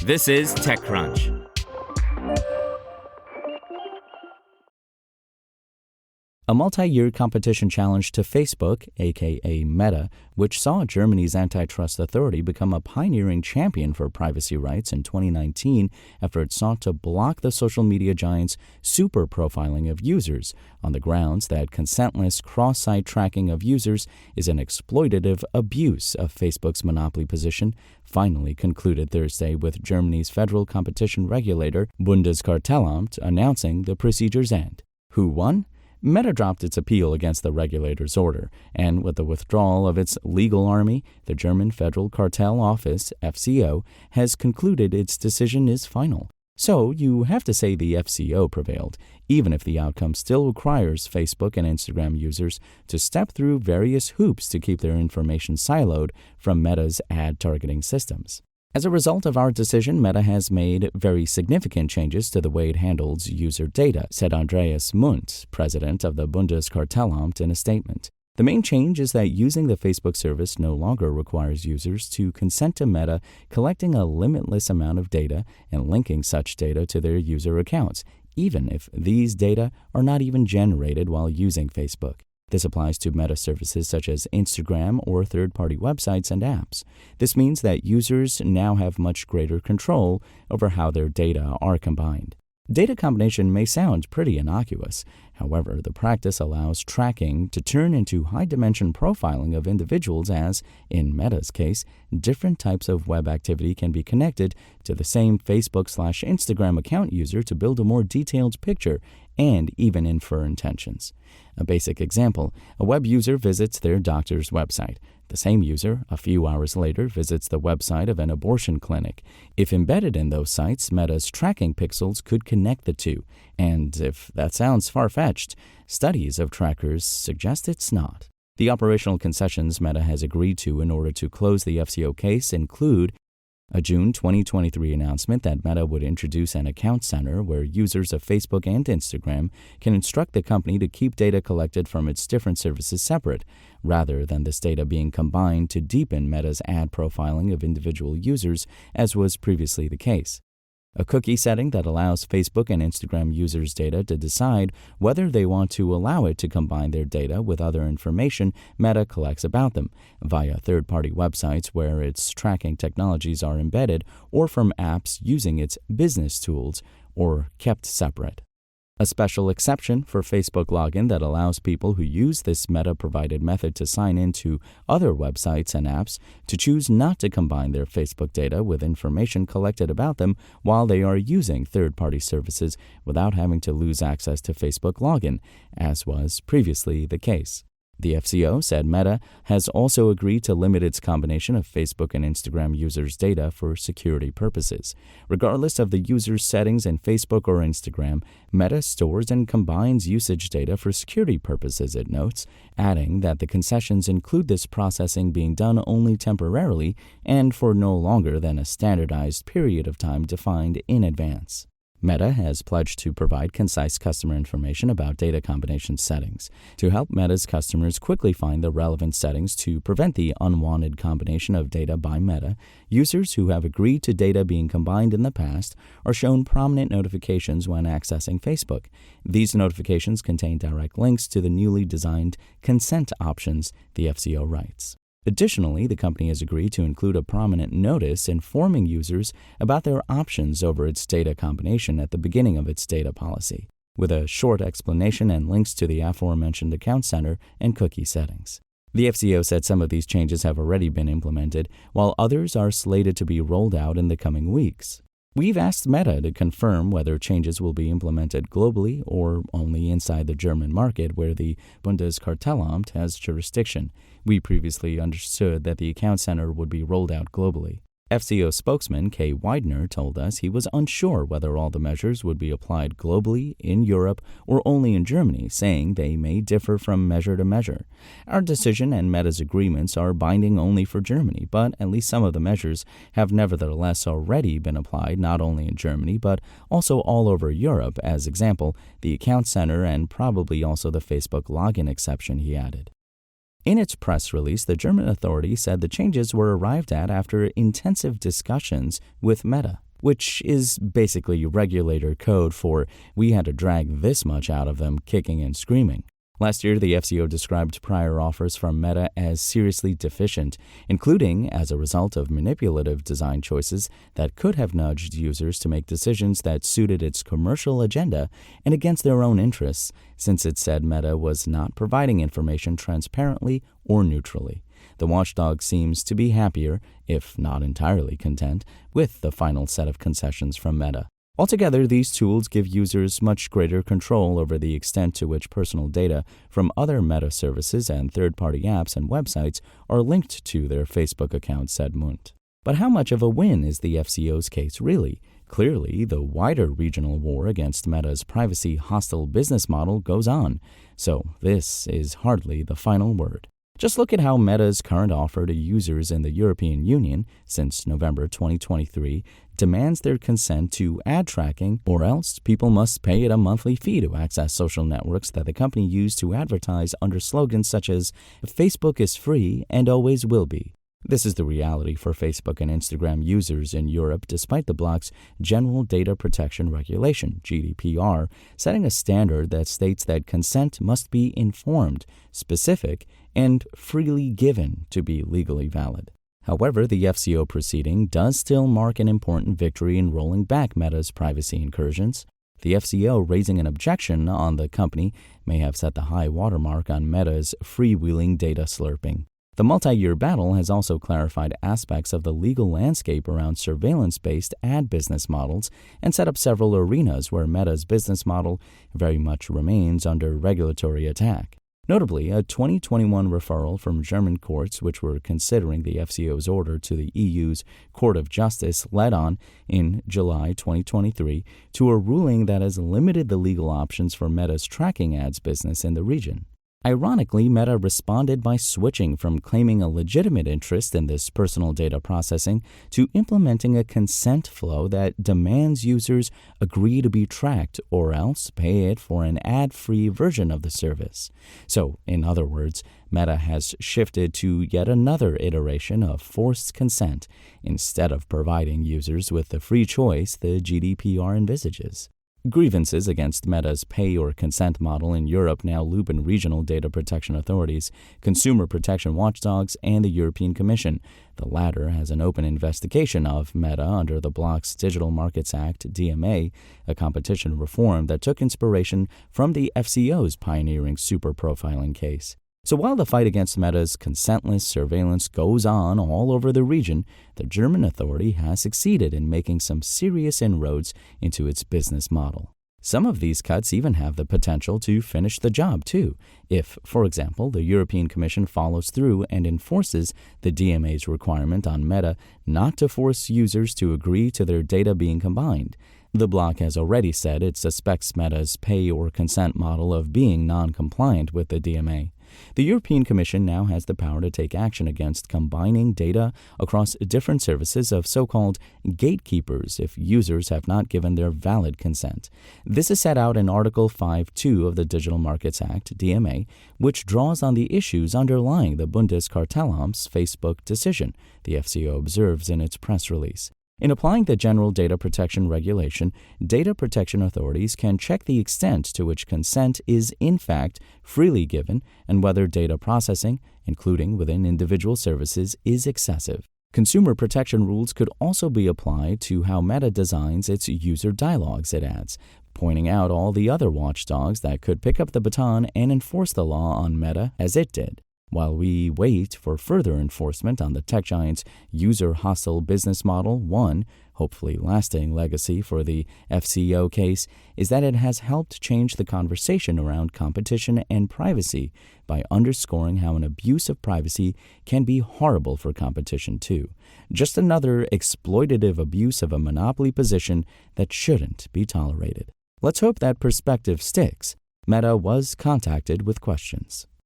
This is TechCrunch. A multi-year competition challenge to Facebook, aka Meta, which saw Germany's antitrust authority become a pioneering champion for privacy rights in 2019 after it sought to block the social media giant's superprofiling of users on the grounds that consentless cross-site tracking of users is an exploitative abuse of Facebook's monopoly position, finally concluded Thursday with Germany's federal competition regulator Bundeskartellamt announcing the procedure's end. Who won? Meta dropped its appeal against the regulator's order, and with the withdrawal of its legal army, the German Federal Cartel Office, FCO, has concluded its decision is final. So you have to say the FCO prevailed, even if the outcome still requires Facebook and Instagram users to step through various hoops to keep their information siloed from Meta's ad targeting systems. As a result of our decision, Meta has made very significant changes to the way it handles user data, said Andreas Mundt, president of the Bundeskartellamt, in a statement. The main change is that using the Facebook service no longer requires users to consent to Meta collecting a limitless amount of data and linking such data to their user accounts, even if these data are not even generated while using Facebook. This applies to meta services such as Instagram or third-party websites and apps. This means that users now have much greater control over how their data are combined. Data combination may sound pretty innocuous. However, the practice allows tracking to turn into high-dimension profiling of individuals as, in Meta's case, different types of web activity can be connected to the same Facebook/Instagram account user to build a more detailed picture and even infer intentions. A basic example, a web user visits their doctor's website. The same user, a few hours later, visits the website of an abortion clinic. If embedded in those sites, Meta's tracking pixels could connect the two. And if that sounds far-fetched, studies of trackers suggest it's not. The operational concessions Meta has agreed to in order to close the FCO case include a June 2023 announcement that Meta would introduce an account center where users of Facebook and Instagram can instruct the company to keep data collected from its different services separate, rather than this data being combined to deepen Meta's ad profiling of individual users, as was previously the case. A cookie setting that allows Facebook and Instagram users' data to decide whether they want to allow it to combine their data with other information Meta collects about them, via third-party websites where its tracking technologies are embedded, or from apps using its business tools, or kept separate. A special exception for Facebook login that allows people who use this Meta-provided method to sign into other websites and apps to choose not to combine their Facebook data with information collected about them while they are using third-party services without having to lose access to Facebook login, as was previously the case. The FCO said Meta has also agreed to limit its combination of Facebook and Instagram users' data for security purposes. Regardless of the user's settings in Facebook or Instagram, Meta stores and combines usage data for security purposes, it notes, adding that the concessions include this processing being done only temporarily and for no longer than a standardized period of time defined in advance. Meta has pledged to provide concise customer information about data combination settings to help Meta's customers quickly find the relevant settings to prevent the unwanted combination of data by Meta. Users who have agreed to data being combined in the past are shown prominent notifications when accessing Facebook. These notifications contain direct links to the newly designed consent options, the FCO writes. Additionally, the company has agreed to include a prominent notice informing users about their options over its data combination at the beginning of its data policy, with a short explanation and links to the aforementioned account center and cookie settings. The FCO said some of these changes have already been implemented, while others are slated to be rolled out in the coming weeks. We've asked Meta to confirm whether changes will be implemented globally or only inside the German market where the Bundeskartellamt has jurisdiction. We previously understood that the account center would be rolled out globally. FCO spokesman Kay Widener told us he was unsure whether all the measures would be applied globally, in Europe, or only in Germany, saying they may differ from measure to measure. Our decision and Meta's agreements are binding only for Germany, but at least some of the measures have nevertheless already been applied not only in Germany, but also all over Europe, as example, the account center and probably also the Facebook login exception, he added. In its press release, the German authority said the changes were arrived at after intensive discussions with Meta, which is basically regulator code for "we had to drag this much out of them kicking and screaming." Last year, the FCO described prior offers from Meta as seriously deficient, including as a result of manipulative design choices that could have nudged users to make decisions that suited its commercial agenda and against their own interests, since it said Meta was not providing information transparently or neutrally. The watchdog seems to be happier, if not entirely content, with the final set of concessions from Meta. Altogether, these tools give users much greater control over the extent to which personal data from other Meta services and third-party apps and websites are linked to their Facebook account, said Munt. But how much of a win is the FCO's case really? Clearly, the wider regional war against Meta's privacy-hostile business model goes on, so this is hardly the final word. Just look at how Meta's current offer to users in the European Union since November 2023 demands their consent to ad tracking, or else people must pay it a monthly fee to access social networks that the company used to advertise under slogans such as "Facebook is free and always will be." This is the reality for Facebook and Instagram users in Europe, despite the bloc's General Data Protection Regulation, GDPR, setting a standard that states that consent must be informed, specific, and freely given to be legally valid. However, the FCO proceeding does still mark an important victory in rolling back Meta's privacy incursions. The FCO raising an objection on the company may have set the high watermark on Meta's freewheeling data slurping. The multi-year battle has also clarified aspects of the legal landscape around surveillance-based ad business models and set up several arenas where Meta's business model very much remains under regulatory attack. Notably, a 2021 referral from German courts which were considering the FCO's order to the EU's Court of Justice led on, in July 2023, to a ruling that has limited the legal options for Meta's tracking ads business in the region. Ironically, Meta responded by switching from claiming a legitimate interest in this personal data processing to implementing a consent flow that demands users agree to be tracked or else pay it for an ad-free version of the service. So, in other words, Meta has shifted to yet another iteration of forced consent instead of providing users with the free choice the GDPR envisages. Grievances against Meta's pay or consent model in Europe now loop in regional data protection authorities, consumer protection watchdogs, and the European Commission. The latter has an open investigation of Meta under the bloc's Digital Markets Act, DMA, a competition reform that took inspiration from the FCO's pioneering superprofiling case. So while the fight against Meta's consentless surveillance goes on all over the region, the German authority has succeeded in making some serious inroads into its business model. Some of these cuts even have the potential to finish the job, too, if, for example, the European Commission follows through and enforces the DMA's requirement on Meta not to force users to agree to their data being combined. The bloc has already said it suspects Meta's pay or consent model of being non-compliant with the DMA. The European Commission now has the power to take action against combining data across different services of so-called gatekeepers if users have not given their valid consent. This is set out in Article 5.2 of the Digital Markets Act, DMA, which draws on the issues underlying the Bundeskartellamt's Facebook decision, the FCO observes in its press release. In applying the General Data Protection Regulation, data protection authorities can check the extent to which consent is in fact freely given and whether data processing, including within individual services, is excessive. Consumer protection rules could also be applied to how Meta designs its user dialogues, it adds, pointing out all the other watchdogs that could pick up the baton and enforce the law on Meta as it did. While we wait for further enforcement on the tech giant's user-hostile business model, one, hopefully lasting legacy for the FCO case is that it has helped change the conversation around competition and privacy by underscoring how an abuse of privacy can be horrible for competition too. Just another exploitative abuse of a monopoly position that shouldn't be tolerated. Let's hope that perspective sticks. Meta was contacted with questions.